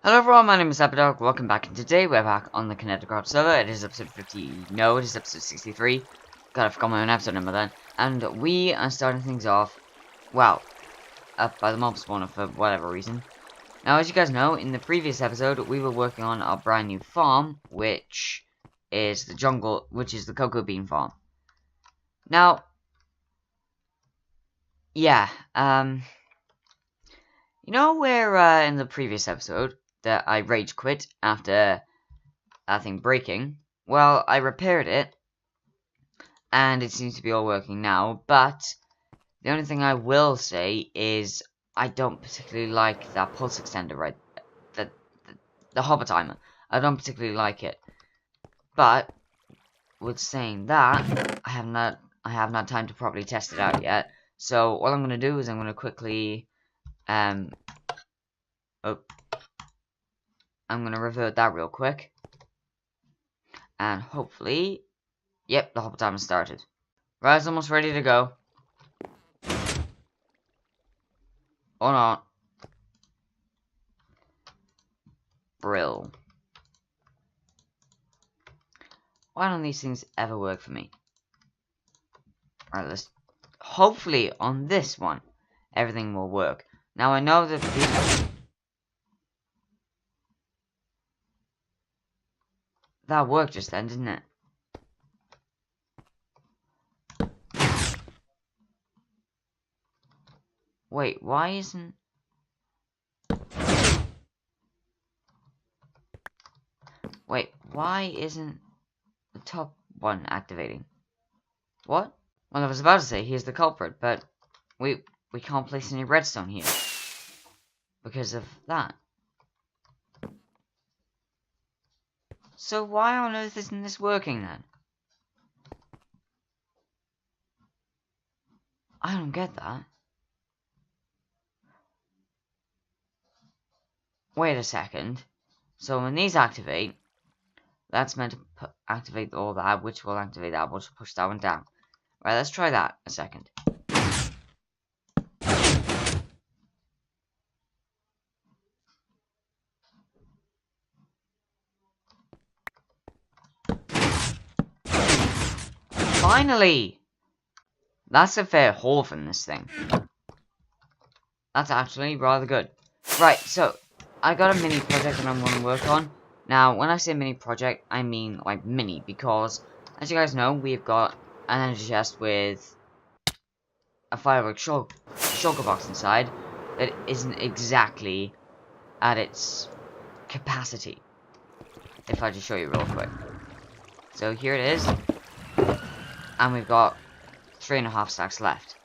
Hello everyone, my name is Abadog, welcome back, and today we're back on the KinetiCraft server. It is episode 50, no, it is episode 63. God, I forgot my own episode number then. And we are starting things off, well, up by the mob spawner for whatever reason. Now, as you guys know, in the previous episode, we were working on our brand new farm, which is the cocoa bean farm. Now, yeah, you know where, in the previous episode, that I rage quit after that thing breaking? Well, I repaired it, and it seems to be all working now, but the only thing I will say is I don't particularly like that pulse extender right the hover timer. I don't particularly like it. But with saying that, I have not had time to properly test it out yet. So what I'm gonna do is I'm gonna quickly I'm gonna revert that real quick. And hopefully, yep, the hover timer started. Right, it's almost ready to go. Or not. Brill. Why don't these things ever work for me? Alright, let's... Hopefully, on this one, everything will work. Now, I know that these... That worked just then, didn't it? Wait, why isn't... Wait, why isn't the top one activating? What? Well, I was about to say here's the culprit, but we can't place any redstone here because of that. So why on earth isn't this working then? I don't get that. Wait a second. So when these activate, that's meant to activate all that, which will activate that, which will push that one down. Right, let's try that a second. Finally! That's a fair haul from this thing. That's actually rather good. Right, so I got a mini project that I'm going to work on. Now, when I say mini project, I mean like mini, because as you guys know, we've got an energy chest with a fireworks shulker box inside that isn't exactly at its capacity. If I just show you real quick. So here it is, and we've got 3.5 stacks left.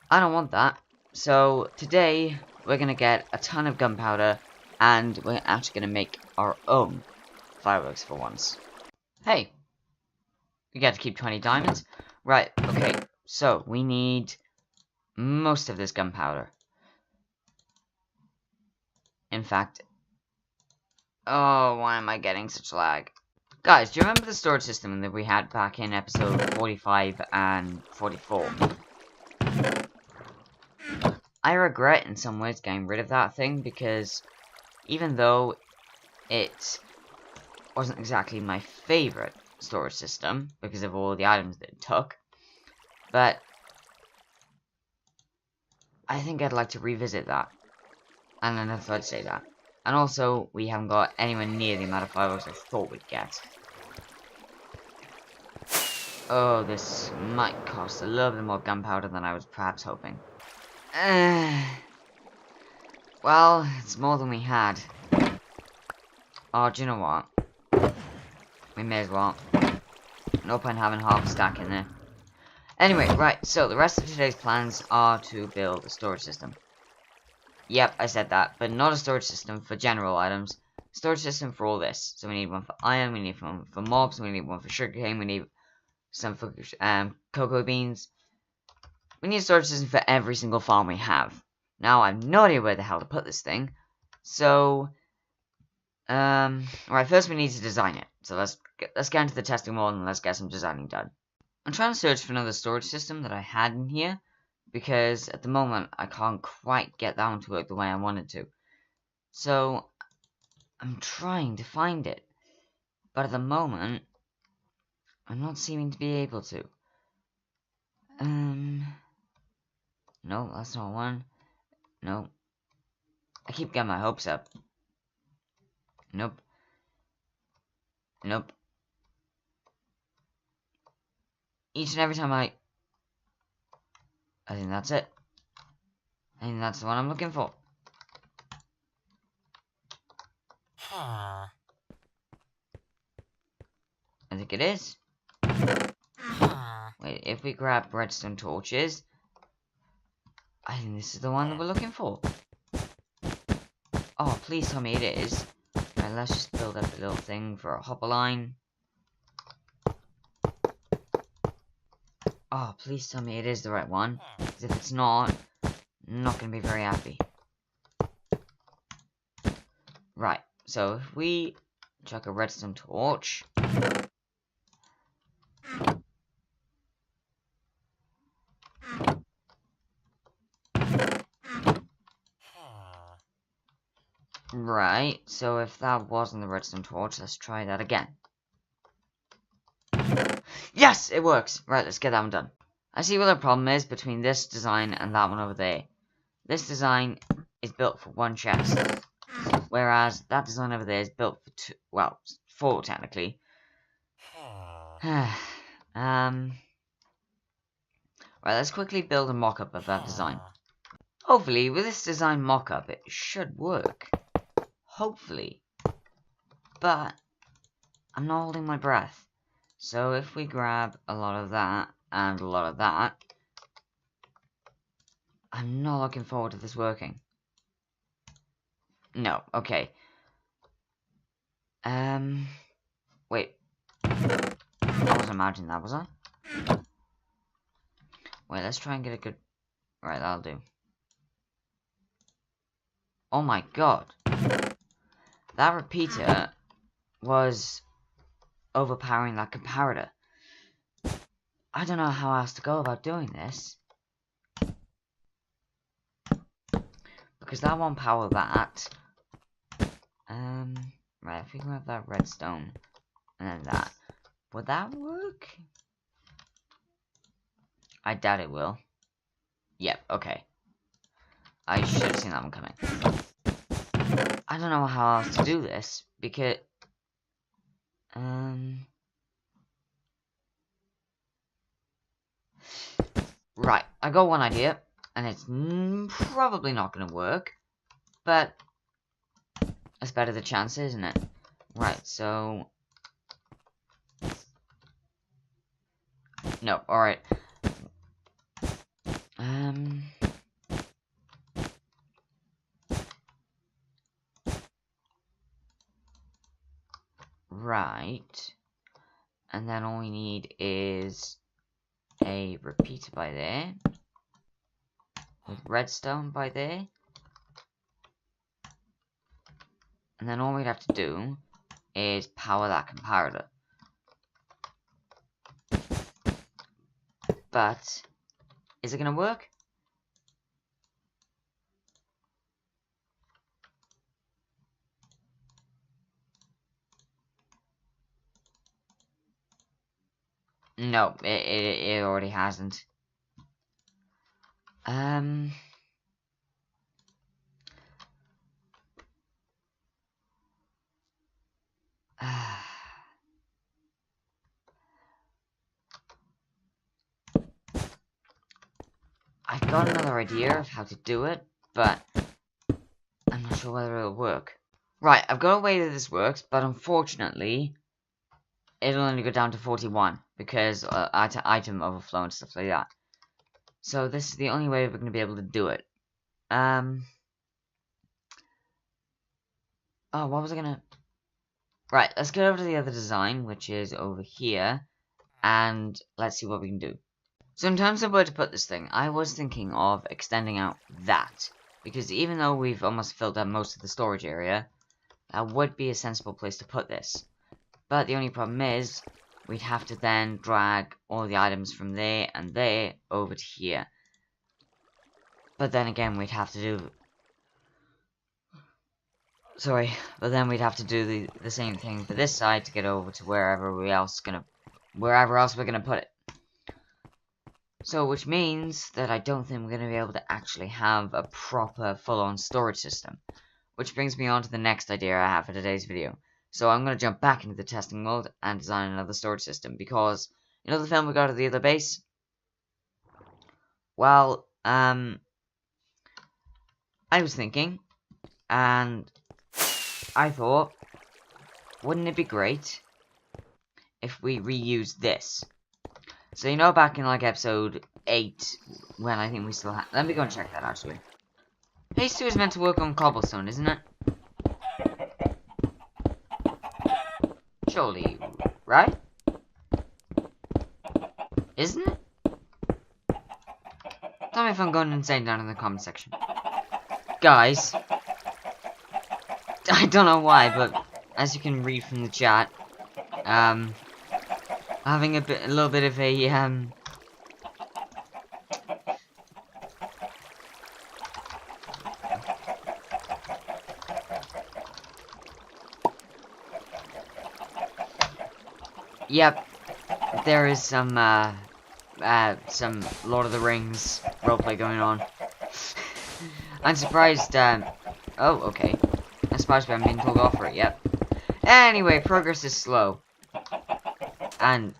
I don't want that. So today we're gonna get a ton of gunpowder, and we're actually gonna make our own fireworks for once. Hey, we get to keep 20 diamonds. Right, okay, so we need most of this gunpowder. In fact, oh, why am I getting such lag? Guys, do you remember the storage system that we had back in episode 45 and 44? I regret in some ways getting rid of that thing, because even though it wasn't exactly my favorite storage system because of all the items that it took, but I think I'd like to revisit that. And then I thought I'd say that. And also, we haven't got anywhere near the amount of fireworks I thought we'd get. Oh, this might cost a little bit more gunpowder than I was perhaps hoping. Well, it's more than we had. Oh, do you know what? We may as well. No point having half a stack in there. Anyway, right, so the rest of today's plans are to build a storage system. Yep, I said that, but not a storage system for general items. Storage system for all this. So we need one for iron, we need one for mobs, we need one for sugarcane, we need some for cocoa beans. We need a storage system for every single farm we have. Now, I have no idea where the hell to put this thing. So, alright, first we need to design it. So let's get into the testing mode and let's get some designing done. I'm trying to search for another storage system that I had in here, because at the moment I can't quite get that one to work the way I wanted to. So, I'm trying to find it. But at the moment, I'm not seeming to be able to. No, that's not one. No. I keep getting my hopes up. Nope. Nope. Each and every time I think that's it. I think that's the one I'm looking for. I think it is. Wait, if we grab redstone torches, I think this is the one that we're looking for. Oh, please tell me it is. Right, let's just build up a little thing for a hopper line. Oh, please tell me it is the right one. Because if it's not, I'm not going to be very happy. Right, so if we chuck a redstone torch. Right, so if that wasn't the redstone torch, let's try that again. Yes, it works! Right, let's get that one done. I see what the problem is between this design and that one over there. This design is built for one chest, whereas that design over there is built for two, well, four technically. Right, let's quickly build a mock-up of that design. Hopefully, with this design mock-up, it should work. Hopefully. But I'm not holding my breath. So if we grab a lot of that and a lot of that, I'm not looking forward to this working. No, okay. Wait. I wasn't imagining that, was I? Wait, let's try and get a good... Right, that'll do. Oh my god. That repeater was overpowering that comparator. I don't know how else to go about doing this. Because that won't power that. Right, if we can have that redstone and then that. Would that work? I doubt it will. Yep, okay. I should have seen that one coming. I don't know how else to do this, because... Right, I got one idea, and it's probably not going to work, but it's better the chance, isn't it? Right, so... No, alright. Right. And then all we need is a repeater by there. With redstone by there. And then all we'd have to do is power that comparator. But, is it going to work? No, it already hasn't. I I've got another idea of how to do it, but I'm not sure whether it'll work. Right, I've got a way that this works, but unfortunately, it'll only go down to 41, because item overflow and stuff like that. So this is the only way we're going to be able to do it. Oh, what was I gonna... Right, let's get over to the other design, which is over here, and let's see what we can do. So in terms of where to put this thing, I was thinking of extending out that, because even though we've almost filled up most of the storage area, that would be a sensible place to put this. But the only problem is, we'd have to then drag all the items from there and there over to here. But then again, we'd have to do... Sorry, but then we'd have to do the same thing for this side to get over to wherever else we're gonna put it. So, which means that I don't think we're gonna be able to actually have a proper full-on storage system. Which brings me on to the next idea I have for today's video. So I'm gonna jump back into the testing mode and design another storage system because you know the film we got at the other base? Well, I was thinking, and I thought, wouldn't it be great if we reused this? So you know back in like episode 8, when I think we still had... Let me go and check that actually. Phase 2 is meant to work on cobblestone, isn't it? Surely, right? Isn't it? Tell me if I'm going insane down in the comment section. Guys, I don't know why, but as you can read from the chat, having a little bit of a yep, there is some Lord of the Rings roleplay going on. I'm surprised, oh, okay. I'm surprised I'm being told off for it, yep. Anyway, progress is slow. And,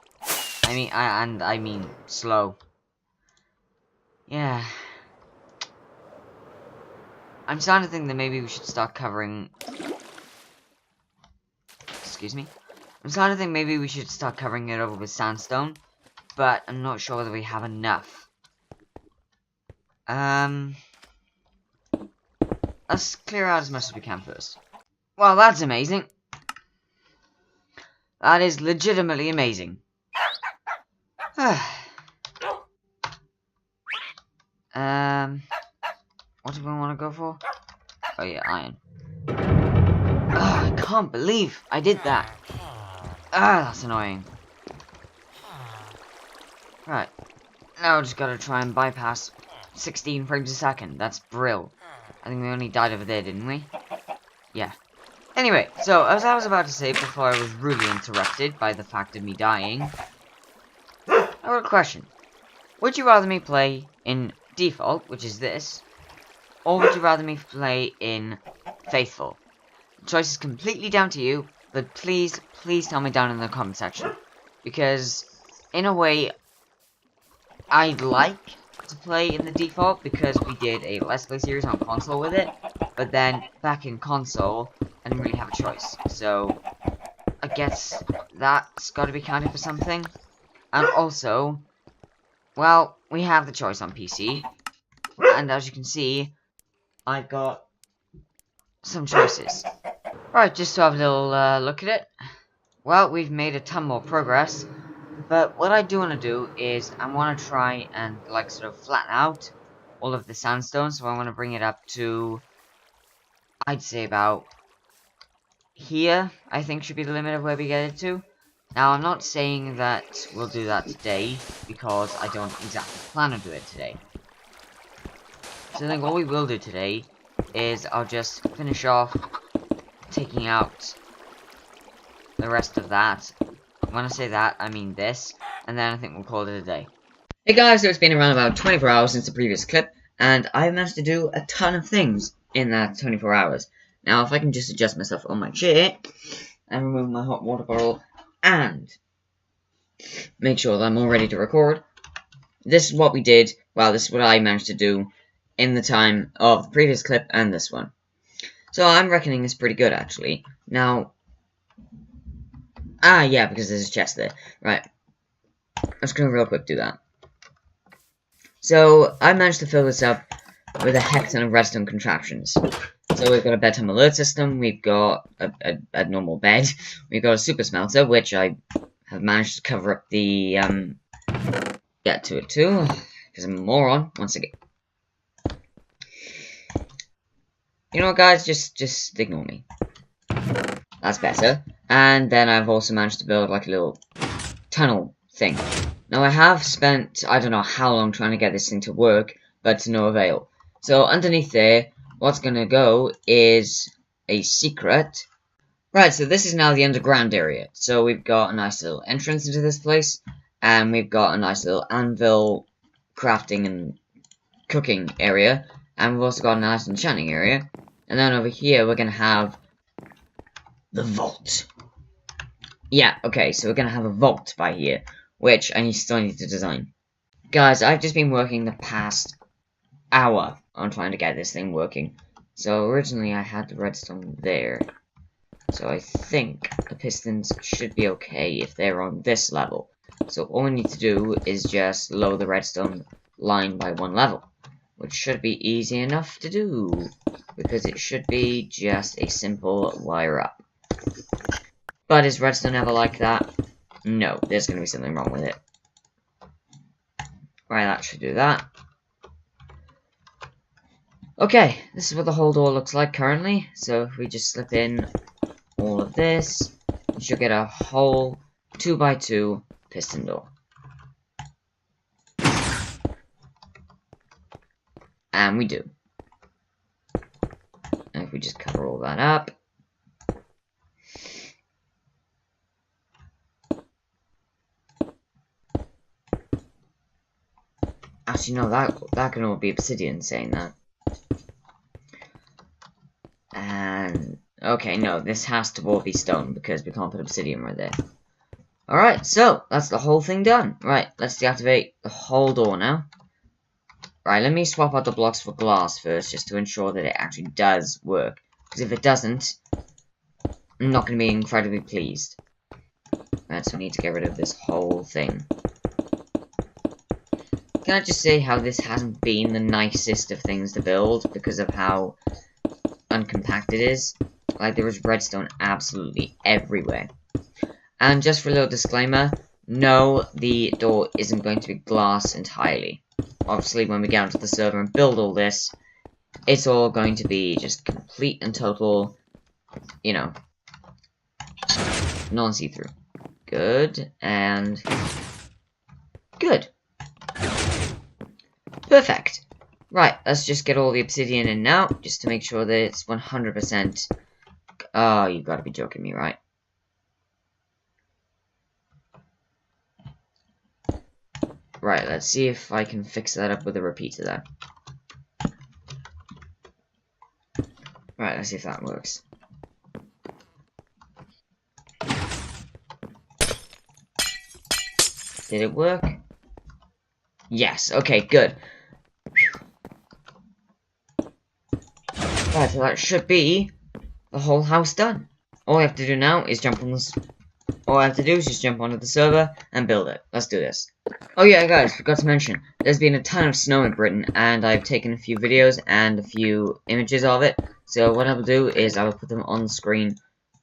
I mean, slow. Yeah. I'm starting to think that maybe we should start covering... Excuse me? I'm starting to think maybe we should start covering it over with sandstone. But I'm not sure whether we have enough. Let's clear out as much as we can first. Well, that's amazing. That is legitimately amazing. What do we want to go for? Oh yeah, iron. I can't believe I did that. That's annoying. Right. Now I just gotta try and bypass 16 frames a second. That's brill. I think we only died over there, didn't we? Yeah. Anyway, so as I was about to say before I was rudely interrupted by the fact of me dying, I got a question. Would you rather me play in default, which is this, or would you rather me play in faithful? The choice is completely down to you, but please, please tell me down in the comment section. Because, in a way, I'd like to play in the default because we did a Let's Play series on console with it, but then back in console, I didn't really have a choice. So, I guess that's got to be counted for something. And also, well, we have the choice on PC, and as you can see, I've got some choices. Right, just to have a little look at it. Well, we've made a ton more progress. But what I do want to do is I want to try and like sort of flatten out all of the sandstone. So I want to bring it up to, I'd say about here, I think should be the limit of where we get it to. Now I'm not saying that we'll do that today because I don't exactly plan to do it today. So I think what we will do today is I'll just finish off taking out the rest of that. When I say that, I mean this, and then I think we'll call it a day. Hey guys, so it's been around about 24 hours since the previous clip, and I managed to do a ton of things in that 24 hours. Now, if I can just adjust myself on my chair, and remove my hot water bottle, and make sure that I'm all ready to record, this is what we did, well, this is what I managed to do in the time of the previous clip and this one. So I'm reckoning it's pretty good, actually. Now, yeah, because there's a chest there. Right. Let's go real quick do that. So, I managed to fill this up with a heck ton of redstone contraptions. So we've got a bedtime alert system, we've got a normal bed, we've got a super smelter, which I have managed to cover up the, get to it too, because I'm a moron, once again. You know what, guys, just ignore me. That's better. And then I've also managed to build like a little tunnel thing. Now I have spent, I don't know how long trying to get this thing to work, but to no avail. So underneath there, what's gonna go is a secret. Right, so this is now the underground area. So we've got a nice little entrance into this place, and we've got a nice little anvil crafting and cooking area, and we've also got a nice enchanting area. And then over here we're gonna have the vault. Yeah, okay, so we're gonna have a vault by here, which I still need to design. Guys, I've just been working the past hour on trying to get this thing working. So originally I had the redstone there. So I think the pistons should be okay if they're on this level. So all we need to do is just lower the redstone line by 1 level, which should be easy enough to do, because it should be just a simple wire up. But is redstone ever like that? No, there's going to be something wrong with it. Right, that should do that. Okay, this is what the whole door looks like currently. So if we just slip in all of this, we should get a whole 2x2 piston door. And we do. And if we just cover all that up. Actually, no, that can all be obsidian saying that. And, okay, no, this has to all be stone because we can't put obsidian right there. Alright, so, that's the whole thing done. Right, let's deactivate the whole door now. Right, let me swap out the blocks for glass first, just to ensure that it actually does work. Because if it doesn't, I'm not going to be incredibly pleased. Right, so we need to get rid of this whole thing. Can I just say how this hasn't been the nicest of things to build, because of how uncompact it is? Like, there is redstone absolutely everywhere. And just for a little disclaimer, no, the door isn't going to be glass entirely. Obviously, when we get onto the server and build all this, it's all going to be just complete and total, you know, non-see-through. Good, and good. Perfect. Right, let's just get all the obsidian in now, just to make sure that it's 100%. Oh, you gotta be joking me, right? Right, let's see if I can fix that up with a repeater there. Right, let's see if that works. Did it work? Yes, okay, good. Right, so that should be the whole house done. All I have to do now is jump on this. All I have to do is just jump onto the server and build it. Let's do this. Oh yeah, guys, forgot to mention, there's been a ton of snow in Britain, and I've taken a few videos and a few images of it. So what I will do is I will put them on the screen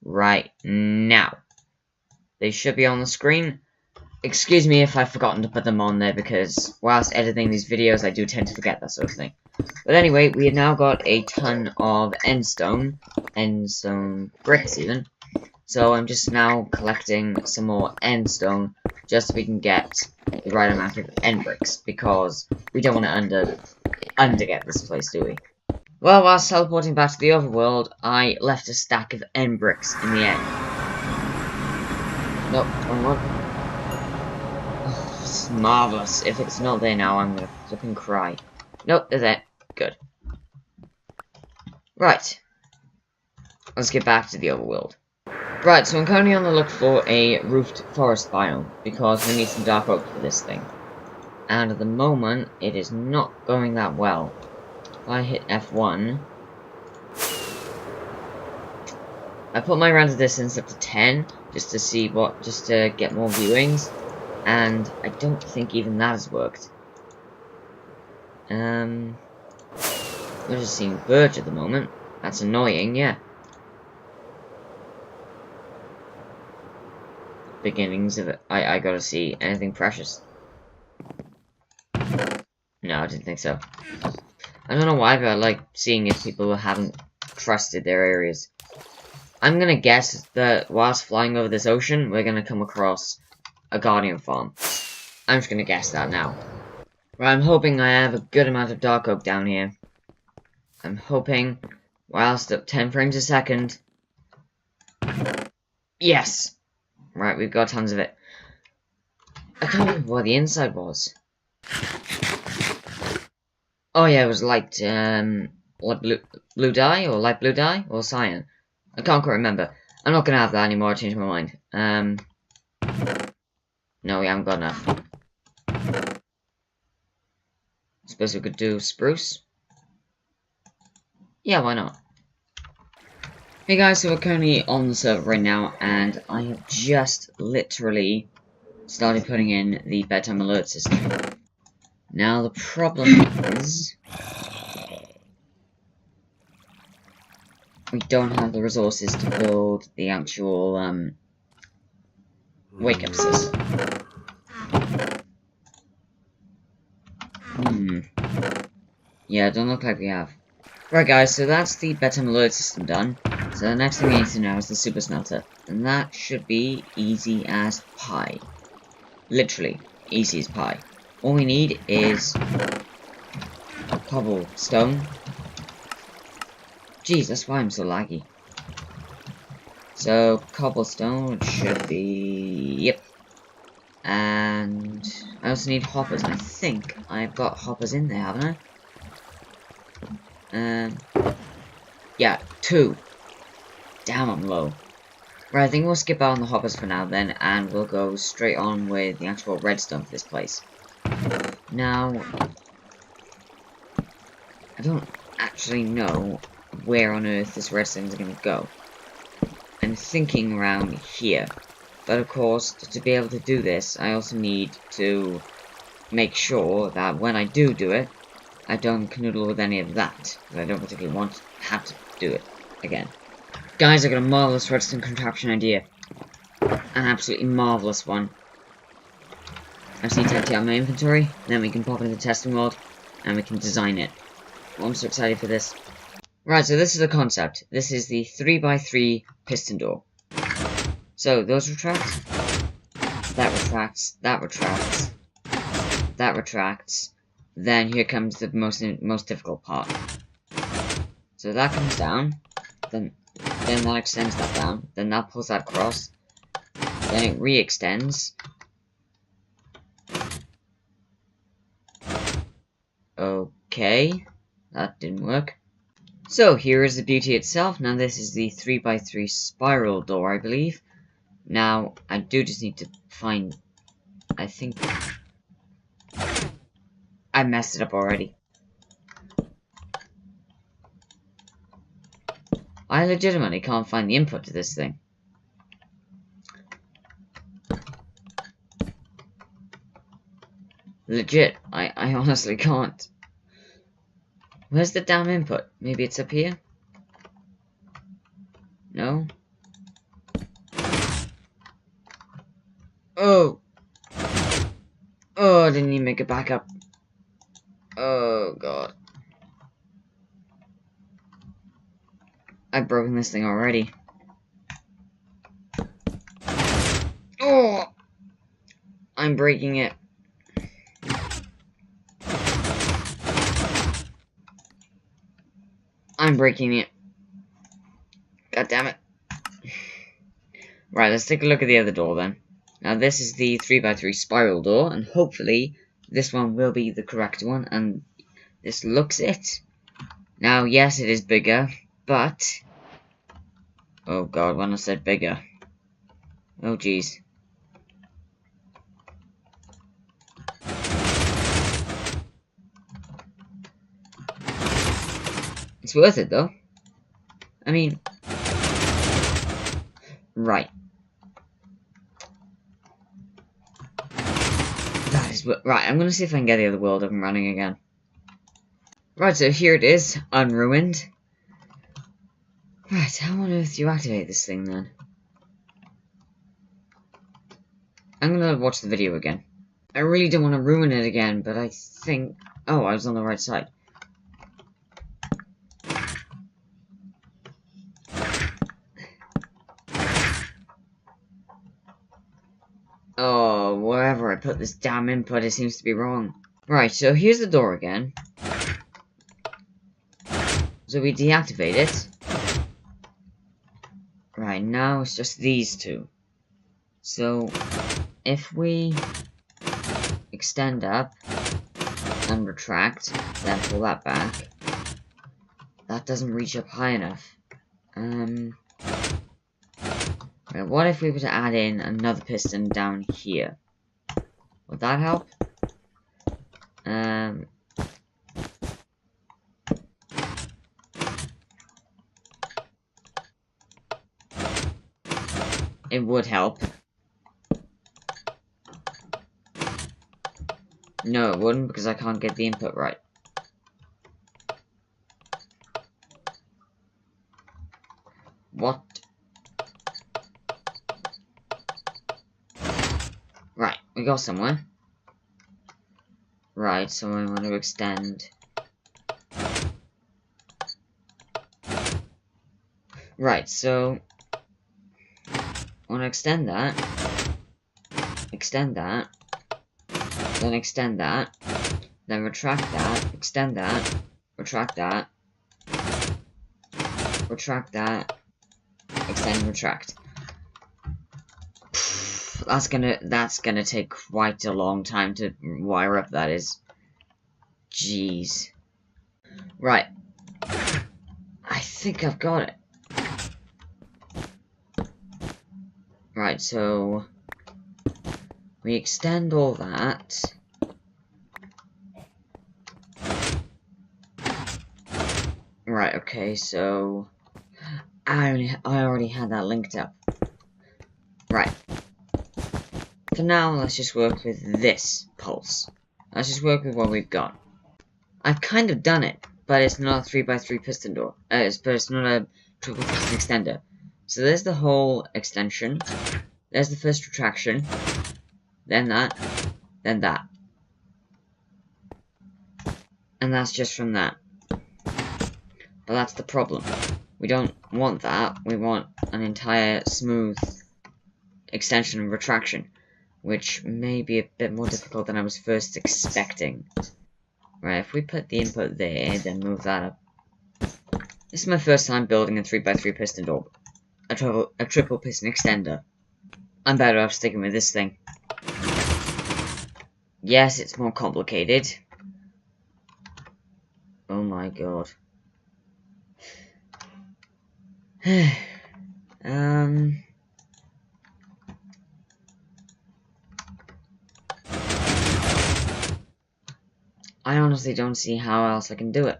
right now. They should be on the screen. Excuse me if I've forgotten to put them on there, because whilst editing these videos, I do tend to forget that sort of thing. But anyway, we have now got a ton of endstone bricks even. So I'm just now collecting some more endstone, just so we can get the right amount of end bricks, because we don't want to underget this place, do we? Well, whilst teleporting back to the overworld, I left a stack of end bricks in the end. Nope, wrong one. It's marvellous. If it's not there now, I'm gonna flipping cry. Nope, they're there. Good. Right. Let's get back to the overworld. Right, so I'm currently on the look for a roofed forest biome, because we need some dark oak for this thing. And at the moment, it is not going that well. If I hit F1... I put my render distance up to 10, just to get more viewings. And I don't think even that has worked. We're just seeing birds at the moment. That's annoying, yeah. Beginnings of it. I gotta see anything precious. No, I didn't think so. I don't know why, but I like seeing if people haven't trusted their areas. I'm gonna guess that whilst flying over this ocean, we're gonna come across a guardian farm. I'm just gonna guess that now. Right, I'm hoping I have a good amount of dark oak down here. I'm hoping Whilst at 10 frames a second. Yes! Right, we've got tons of it. I can't remember what the inside was. Oh yeah, it was light, light blue dye, or light blue dye, or cyan. I can't quite remember. I'm not gonna have that anymore, I changed my mind. No, we haven't got enough. Suppose we could do spruce? Yeah, why not? Hey guys, so we're currently on the server right now, and I have just literally started putting in the bedtime alert system. Now the problem is we don't have the resources to build the actual wake-up system. Yeah, don't look like we have. Right guys, so that's the bedtime alert system done. So the next thing we need to know is the super smelter. And that should be easy as pie. Literally, easy as pie. All we need is cobblestone. Jeez, that's why I'm so laggy. So, cobblestone should be... Yep. And I also need hoppers. I think I've got hoppers in there, haven't I? Yeah, 2. Damn, I'm low. Right, I think we'll skip out on the hoppers for now then, and we'll go straight on with the actual redstone for this place. Now, I don't actually know where on earth this redstone is going to go. I'm thinking around here. But of course, to be able to do this, I also need to make sure that when I do it, I don't canoodle with any of that. Because I don't particularly want to have to do it again. Guys, I got a marvelous redstone contraption idea. An absolutely marvelous one. I just need to empty out my inventory, then we can pop into the testing world, and we can design it. Oh, I'm so excited for this. Right, so this is the concept. This is the 3x3 piston door. So, those retract, that retracts, that retracts, that retracts, then here comes the most difficult part. So that comes down, then that extends that down, then that pulls that across, then it re-extends. Okay, that didn't work. So here is the beauty itself. Now this is the 3x3 spiral door, I believe. Now, I do just need to find... I think... I messed it up already. I legitimately can't find the input to this thing. Legit, I honestly can't. Where's the damn input? Maybe it's up here? No? Oh! Oh, I didn't even make it back up. Oh, God. I've broken this thing already. Oh! I'm breaking it. I'm breaking it. God damn it. Right, let's take a look at the other door then. Now this is the 3x3 spiral door, and hopefully this one will be the correct one, and this looks it. Now, yes, it is bigger, but... Oh god, when I said bigger. Oh jeez. It's worth it though. I mean... Right. That is what... Right, I'm gonna see if I can get the other world up and running again. Right, so here it is, unruined. Right, how on earth do you activate this thing then? I'm gonna watch the video again. I really don't want to ruin it again, but I think... Oh, I was on the right side. Oh, wherever I put this damn input, it seems to be wrong. Right, so here's the door again. So we deactivate it. Right, now it's just these two. So if we extend up and retract, then pull that back, that doesn't reach up high enough. Right, what if we were to add in another piston down here? Would that help? It would help. No, it wouldn't, because I can't get the input right. What? Right, we go somewhere. Right, so I want to extend. Right, so I want to extend that, then extend that, then retract that, extend that, retract that, extend, retract. That's gonna take quite a long time to wire up, that is. Jeez. Right. I think I've got it. Right, so we extend all that. Right, okay, so I already had that linked up. Right. For now, let's just work with this pulse. Let's just work with what we've got. I've kind of done it, but it's not a 3x3 piston door. But it's not a triple piston extender. So there's the whole extension. There's the first retraction. Then that. Then that. And that's just from that. But that's the problem. We don't want that. We want an entire smooth extension and retraction, which may be a bit more difficult than I was first expecting. Right, if we put the input there, then move that up. This is my first time building a 3x3 piston door. A triple piston extender. I'm better off sticking with this thing. Yes, it's more complicated. Oh my god. I honestly don't see how else I can do it.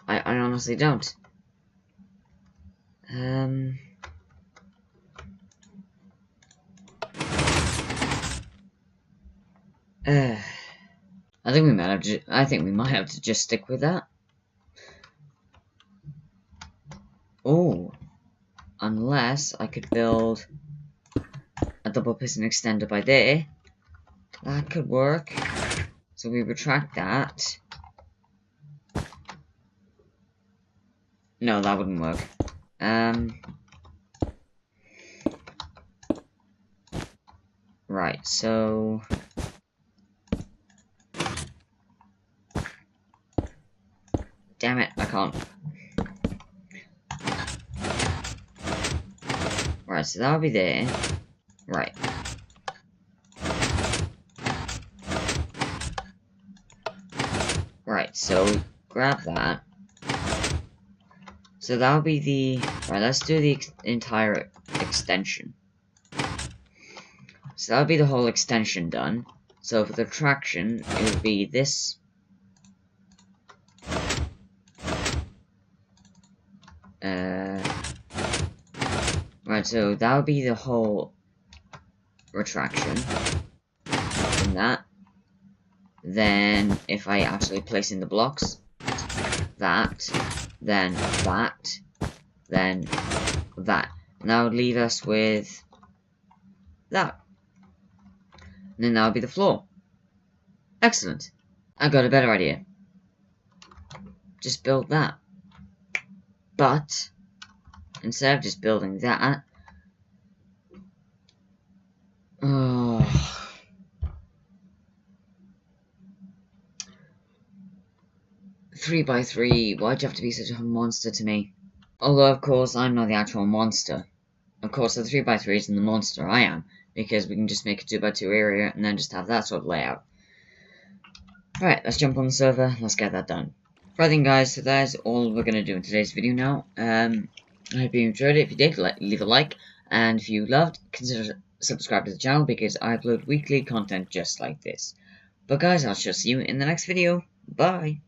I honestly don't. I think we might have to just stick with that. Oh, unless I could build a double piston extender by there. That could work. So we retract that. No, that wouldn't work. Right, so damn it, I can't. Right, so that'll be there. Right. Right, so grab that. So that'll be the... Right, let's do the entire extension. So that'll be the whole extension done. So for the traction, it would be this. Right, so that'll be the whole retraction. And that. Then, if I actually place in the blocks, that, then that, then that. And that would leave us with that. And then that would be the floor. Excellent. I got a better idea. Just build that. But instead of just building that, 3x3, why'd you have to be such a monster to me? Although, of course, I'm not the actual monster. Of course, the 3x3 isn't the monster, I am. Because we can just make a 2x2 area and then just have that sort of layout. Alright, let's jump on the server, let's get that done. Right then guys, so that is all we're going to do in today's video now. I hope you enjoyed it. If you did, leave a like. And if you loved, consider subscribing to the channel because I upload weekly content just like this. But guys, I'll just see you in the next video. Bye!